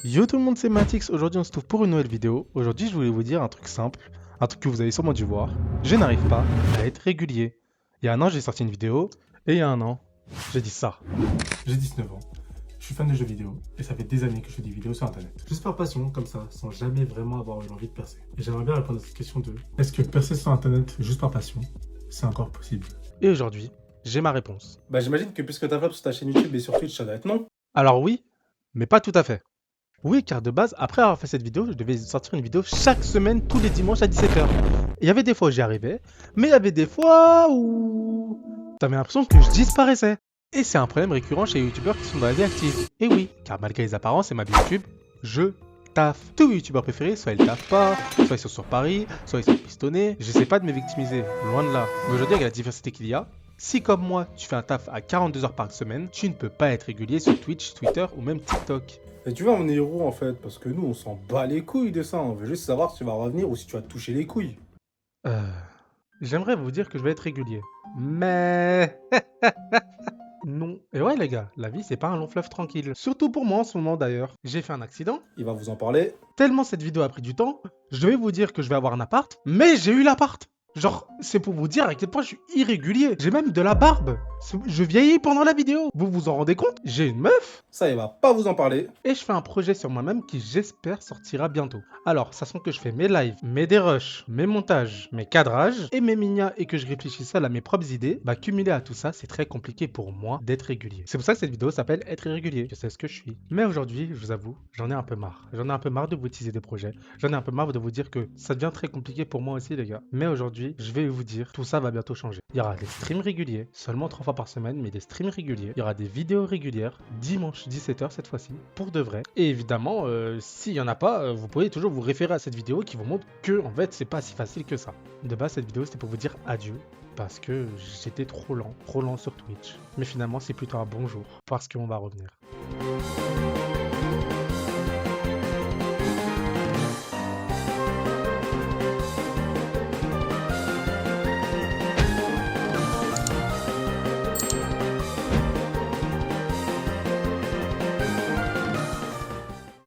Yo tout le monde, c'est Matix. Aujourd'hui, on se trouve pour une nouvelle vidéo. Aujourd'hui, je voulais vous dire un truc simple, un truc que vous avez sûrement dû voir. Je n'arrive pas à être régulier. Il y a un an, j'ai sorti une vidéo, et il y a un an, j'ai dit ça. J'ai 19 ans, je suis fan de jeux vidéo et ça fait des années que je fais des vidéos sur internet. Juste par passion, comme ça, sans jamais vraiment avoir eu l'envie de percer. Et j'aimerais bien répondre à cette question de est-ce que percer sur internet juste par passion, c'est encore possible? Et aujourd'hui, j'ai ma réponse. Bah j'imagine que puisque t'as fait sur ta chaîne YouTube et sur Twitch, ça doit être non. Alors oui, mais pas tout à fait. Oui, car de base, après avoir fait cette vidéo, je devais sortir une vidéo chaque semaine, tous les dimanches à 17h. Il y avait des fois où j'y arrivais, mais il y avait des fois où t'avais l'impression que je disparaissais. Et c'est un problème récurrent chez les youtubeurs qui sont dans la vie active. Et oui, car malgré les apparences et ma vie YouTube, je taffe. Tous mes youtubeurs préférés, soit ils taffent pas, soit ils sont sur Paris, soit ils sont pistonnés. J'essaie pas de me victimiser, loin de là. Mais aujourd'hui, avec la diversité qu'il y a, si comme moi, tu fais un taf à 42 heures par semaine, tu ne peux pas être régulier sur Twitch, Twitter ou même TikTok. Et tu vois, on est héros en fait, parce que nous on s'en bat les couilles de ça, on veut juste savoir si tu vas revenir ou si tu vas te toucher les couilles. Euh, J'aimerais vous dire que je vais être régulier. Mais... non. Et ouais les gars, la vie c'est pas un long fleuve tranquille. Surtout pour moi en ce moment d'ailleurs. J'ai fait un accident. Il va vous en parler. Tellement cette vidéo a pris du temps, je vais vous dire que je vais avoir un appart, mais j'ai eu l'appart. Genre, c'est pour vous dire à quel point je suis irrégulier. J'ai même de la barbe. Je vieillis pendant la vidéo. Vous vous en rendez compte? J'ai une meuf. Ça, il va pas vous en parler. Et je fais un projet sur moi-même qui j'espère sortira bientôt. Alors, ça sent que je fais mes lives, mes dérushs, mes montages, mes cadrages et mes minas et que je réfléchis seul à mes propres idées, bah cumulé à tout ça, c'est très compliqué pour moi d'être régulier. C'est pour ça que cette vidéo s'appelle Être irrégulier. Je sais ce que je suis. Mais aujourd'hui, je vous avoue, j'en ai un peu marre. J'en ai un peu marre de vous teaser des projets. J'en ai un peu marre de vous dire que ça devient très compliqué pour moi aussi, les gars. Mais aujourd'hui, je vais vous dire, tout ça va bientôt changer. Il y aura des streams réguliers, seulement 3 fois par semaine, mais des streams réguliers. Il y aura des vidéos régulières, dimanche 17h cette fois-ci, pour de vrai. Et évidemment, s'il y en a pas, vous pouvez toujours vous référer à cette vidéo qui vous montre que, en fait, c'est pas si facile que ça. De base, cette vidéo, c'était pour vous dire adieu. Parce que j'étais trop lent sur Twitch. Mais finalement, c'est plutôt un bonjour, parce qu'on va revenir.